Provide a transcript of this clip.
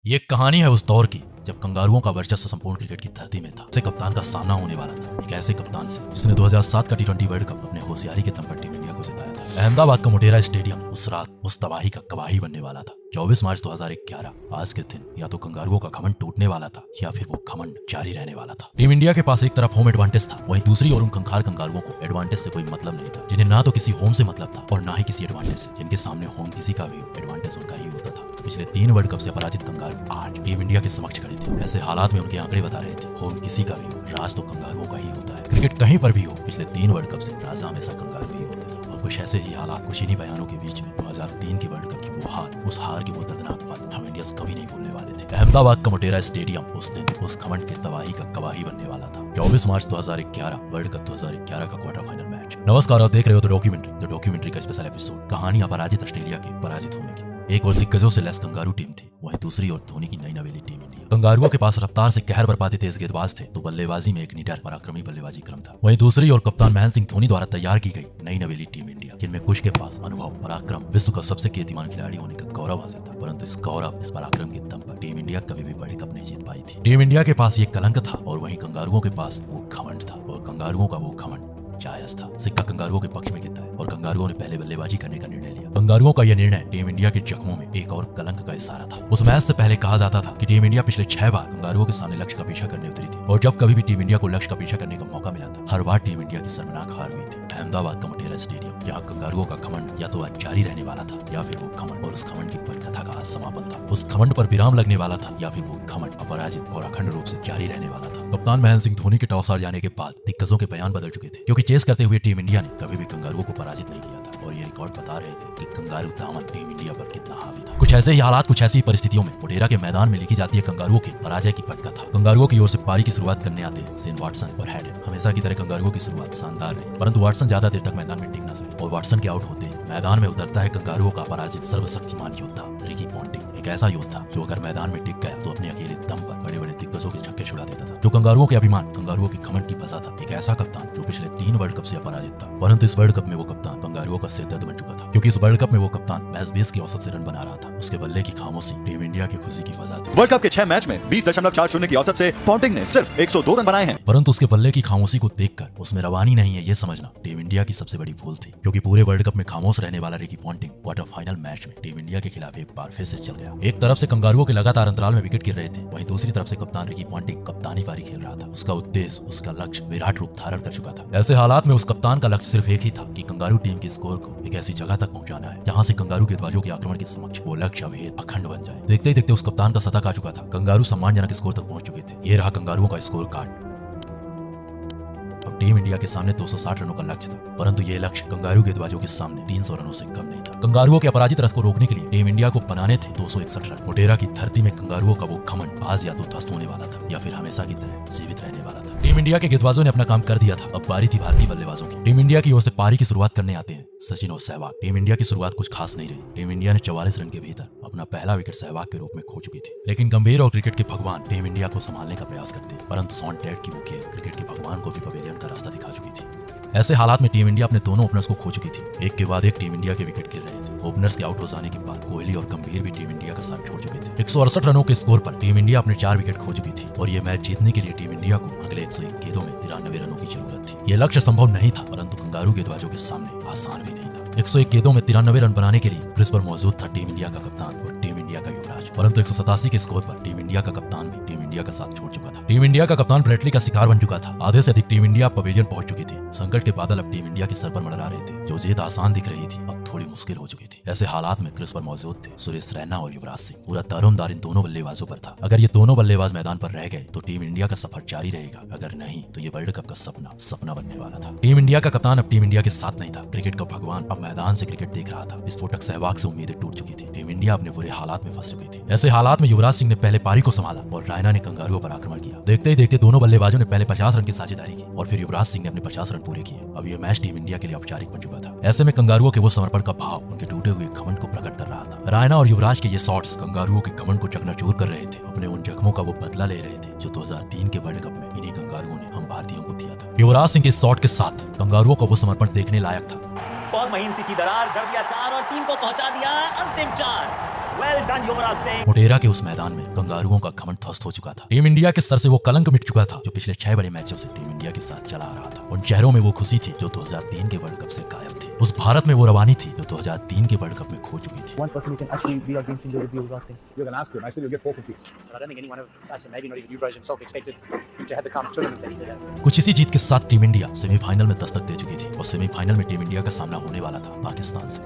ये कहानी है उस दौर की जब कंगारुओं का वर्चस्व संपूर्ण क्रिकेट की धरती में था। ऐसे कप्तान का सामना होने वाला था एक ऐसे कप्तान से जिसने 2007 का टी20 वर्ल्ड कप अपने होशियारी के दम पर टीम इंडिया को जिताया था। अहमदाबाद का मोटेरा स्टेडियम उस रात उस तबाही का गवाही बनने वाला था। 24 मार्च 2011 आज के दिन या तो कंगारुओं का घमंड टूटने वाला था या फिर वो घमंड जारी रहने वाला था। टीम इंडिया के पास एक तरफ होम एडवांटेज था, वहीं दूसरी ओर उन कंखार कंगारुओं को एडवांटेज से कोई मतलब नहीं था, जिन्हें ना तो किसी होम से मतलब था और ना ही किसी एडवांटेज से, जिनके सामने होम किसी का भी हो, एडवांटेज उनका ही होता था। पिछले 3 वर्ल्ड कप से अपराजित कंगारू आज टीम इंडिया के समक्ष खड़े थे। ऐसे हालात में उनके आंकड़े बता रहे थे, होम किसी का भी हो, राज तो कंगारुओं का ही होता है। क्रिकेट कहीं पर भी हो, पिछले 3 वर्ल्ड कप से राजा हमेशा कंगारू ही होता था। और कुछ ऐसे ही हालात कुछ इन्हीं बयानों के बीच में 2003 के वर्ल्ड कप की वो हार, उस हार की वो दर्दनाक पल हम इंडियंस कभी नहीं भूलने वाले थे। अहमदाबाद का मोटेरा स्टेडियम उस दिन उस घमंड की तबाही का गवाही बनने वाला था। 24 मार्च 2011 वर्ल्ड कप 2011 का क्वार्टर फाइनल मैच। नमस्कार, आप देख रहे हो द डॉक्यूमेंट्री का स्पेशल एपिसोड, कहानी अपराजित ऑस्ट्रेलिया के पराजित होने की। एक और दिग्गजों से लैस कंगारू टीम थी, वहीं दूसरी ओर धोनी की नई नवेली टीम इंडिया। कंगारुओं के पास रफ्तार से कहर बरपाते तेज गेंदबाज थे तो बल्लेबाजी में एक निडर पराक्रमी बल्लेबाजी क्रम था। वहीं दूसरी ओर कप्तान महेंद्र सिंह धोनी द्वारा तैयार की गई नई नवेली टीम इंडिया, जिनमें कुछ के पास अनुभव, पराक्रम, विश्व का सबसे कीर्तिमान खिलाड़ी होने का गौरव हासिल था। परंतु इस गौरव, इस पराक्रम के दम पर टीम इंडिया कभी भी बड़े कप नहीं जीत पाई थी। टीम इंडिया के पास ये कलंक था और वहीं कंगारुओं के पास वो घमंड था, और कंगारुओं का वो घमंड जायज था। सिक्का कंगारुओं के पक्ष में गिरता है और कंगारुओं ने पहले बल्लेबाजी करने का निर्णय लिया। कंगारुओं का यह निर्णय टीम इंडिया के जख्मों में एक और कलंक का इशारा था। उस मैच से पहले कहा जाता था कि टीम इंडिया पिछले 6 बार कंगारुओं के सामने लक्ष्य का पीछा करने उतरी थी, और जब कभी भी टीम इंडिया को लक्ष्य का पीछा करने का मौका मिला था, हर बार टीम इंडिया की शर्मनाक हार हुई थी। अहमदाबाद का मोटेरा स्टेडियम, जहाँ कंगारुओं का घमंड या तो आज जारी रहने वाला था या फिर वो घमंड और उस घमंड की पटकथा का आज समापन था। उस घमंड पर विराम लगने वाला था या फिर वो घमंड अपराजित और अखंड रूप से जारी रहने वाला था। कप्तान महेंद्र सिंह धोनी के टॉस हार जाने के बाद दिग्गजों के बयान बदल चुके थे, क्योंकि चेस करते हुए टीम इंडिया ने कभी भी कंगारुओं को पराजित नहीं किया था, और ये रिकॉर्ड बता रहे थे कि कंगारू दामन टीम इंडिया पर कितना हावी था। कुछ ऐसे ही हालात, कुछ ऐसी परिस्थितियों में मोटेरा के मैदान में लिखी जाती है कंगारुओं के पराजय की पटकथा। कंगारुओं की ओर से पारी की शुरुआत करने आते हैं शेन वॉटसन और हेड। हमेशा की तरह कंगारुओं की शुरुआत शानदार रही, परंतु वॉटसन ज्यादा देर तक मैदान में टिक न सके और वॉटसन के आउट होते ही मैदान में उतरता है कंगारुओं का पराजित सर्वशक्तिमान योद्धा रिकी पॉन्टिंग। एक ऐसा योद्धा जो अगर मैदान में टिक गया तो अपने अकेले दम पर बड़े बड़े दिग्गजों के छक्के छुड़ा देता था, जो कंगारुओं के अभिमान, कंगारुओं की घमंड की फसा था। एक ऐसा कप्तान जो पिछले 3 वर्ल्ड कप से अपराजित था, परंतु इस वर्ल्ड कप में वो कप्तान कंगारुओं का सिरदर्द बन चुका था, क्योंकि इस वर्ल्ड कप में वो कप्तान महज 20 की औसत से रन बना रहा था। उसके बल्ले की खामोशी टीम इंडिया की खुशी की वजह थी। वर्ल्ड कप के 6 मैच में 20.40 की औसत से पॉन्टिंग ने सिर्फ 102 रन बनाए हैं, परंतु उसके बल्ले की खामोशी को देखकर उसमें रवानी नहीं है, ये समझना टीम इंडिया की सबसे बड़ी भूल थी, क्योंकि पूरे वर्ल्ड कप में खामोश रहने वाला Ricky Ponting quarter final match में टीम इंडिया के खिलाफ एक बार फिर से चल गया। एक तरफ से कंगारुओं के लगातार अंतराल में विकेट गिर रहे थे, वहीं दूसरी तरफ से कप्तान रिकी पॉन्टिंग कप्तानी पारी खेल रहा था। उसका उद्देश्य, उसका लक्ष्य विराट रूप धारण कर चुका था। ऐसे हालात में उस कप्तान का लक्ष्य सिर्फ एक ही था कि कंगारू टीम के स्कोर को एक ऐसी जगह तक पहुंचाना है जहां से कंगारू गेंदबाजों के आक्रमण के समक्ष वो लक्ष्य अभेद अखंड बन जाए। देखते ही देखते उस कप्तान का शतक आ चुका था, कंगारू सम्मानजनक स्कोर तक पहुंच चुके थे। ये रहा कंगारुओं का स्कोर कार्ड। अब टीम इंडिया के सामने 260 रनों का लक्ष्य था, परंतु यह लक्ष्य कंगारू गेंदबाजों के सामने 300 रनों से कम नहीं था। कंगारुओं के अपराजित रथ को रोकने के लिए टीम इंडिया को बनाने थे 261 रन। मोटेरा की धरती में कंगारुओं का वो घमंड आज या तो ध्वस्त होने वाला था या फिर हमेशा की तरह जीवित रहने वाला था। टीम इंडिया के गेंदबाजों ने अपना काम कर दिया था, अब बारी थी भारतीय बल्लेबाजों की। टीम इंडिया की ओर से पारी की शुरुआत करने आते हैं सचिन और सहवाग। टीम इंडिया की शुरुआत कुछ खास नहीं रही। टीम इंडिया ने 44 रन के भीतर अपना पहला विकेट सहवाग के रूप में खो चुकी थी, लेकिन गंभीर और क्रिकेट के भगवान टीम इंडिया को संभालने का प्रयास करते, परंतु शॉन टेट की वो खेल क्रिकेट के भगवान को भी पवेलियन का रास्ता दिखा चुकी थी। ऐसे हालात में टीम इंडिया अपने दोनों ओपनर्स को खो चुकी थी। एक के बाद एक टीम इंडिया के विकेट गिर रहे थे। ओपनर्स के आउट हो जाने के बाद कोहली और गंभीर भी टीम इंडिया का साथ छोड़ चुके थे। 168 रनों के स्कोर पर टीम इंडिया अपने 4 विकेट खो चुकी थी, और ये मैच जीतने के लिए टीम इंडिया को अगले 101 गेंदों में 93 रनों की जरूरत थी। ये लक्ष्य संभव नहीं था, परंतु कंगारू गेंदबाजों के सामने आसान भी नहीं था। 101 गेंदों में 93 रन बनाने के लिए क्रीज पर मौजूद था टीम इंडिया का कप्तान और टीम इंडिया का युवराज, परंतु 187 के स्कोर पर टीम इंडिया का कप्तान भी टीम इंडिया का साथ छोड़ चुका था। टीम इंडिया का कप्तान ब्रेटली का शिकार बन चुका था। आधे से अधिक टीम इंडिया पवेलियन पहुंच चुकी थी। संकट के बादल अब टीम इंडिया के सर पर मंडरा रहे थे। जो जीत आसान दिख रही थी अब थोड़ी मुश्किल हो चुकी थी। ऐसे हालात में क्रीज पर मौजूद थे सुरेश रैना और युवराज सिंह। पूरा दारोमदार इन दोनों बल्लेबाजों पर था। अगर ये दोनों बल्लेबाज मैदान पर रह गए तो टीम इंडिया का सफर जारी रहेगा, अगर नहीं तो ये वर्ल्ड कप का सपना बनने वाला था। टीम इंडिया का कप्तान अब टीम इंडिया के साथ नहीं था। क्रिकेट का भगवान अब मैदान से क्रिकेट देख रहा था। विस्फोटक सहवाग से उम्मीदें टूट चुकी थी। टीम इंडिया अपने बुरे हालात में फंस चुकी थी। ऐसे हालात में युवराज सिंह ने पहले पारी को संभाला और रैना ने कंगारुओं पर आक्रमण किया। देखते ही देखते दोनों बल्लेबाजों ने पहले 50 रन की साझेदारी की और फिर युवराज सिंह ने अपने 50 रन पूरे किए। अब यह मैच टीम इंडिया के लिए औपचारिक बन चुका था। ऐसे में कंगारुओं के वो समर्पण का भाव उनके टूटे हुए घमंड को प्रकट कर रहा था। रैना और युवराज के ये शॉट्स कंगारुओं के घमंड को चकनाचूर कर रहे थे। अपने उन जख्मों का वो बदला ले रहे थे जो 2003 के वर्ल्ड कप में इन्हीं कंगारुओं ने हम भारतीयों को दिया था। युवराज सिंह के शॉट के साथ कंगारुओं का वो समर्पण देखने लायक था। बहुत महीन सी की दरार जड़ दिया 4 और टीम को पहुंचा दिया अंतिम 4। Well done, Yuvraj Singh. Motera के उस मैदान में कंगारुओं का घमंड ध्वस्त हो चुका था। टीम इंडिया के सर से वो कलंक मिट चुका था जो पिछले 6 बड़े मैचों से टीम इंडिया के साथ चला आ रहा था। उन चेहरों में वो खुशी थी जो 2003 के वर्ल्ड कप से गायब थी। उस भारत में वो रवानी थी जो 2003 के वर्ल्ड कप में खो चुकी थी। One person who can actually be against India would be Yuvraj Singh. You're going to ask him. I said you'll get 450. But I don't think anyone of us, and maybe not even Yuvraj himself, expected him to have the kind of tournament that he did have. कुछ इसी जीत के साथ team India semifinal में दस्तक दे चुकी थी और semifinal में team India का सामना होने वाला था पाकिस्तान से।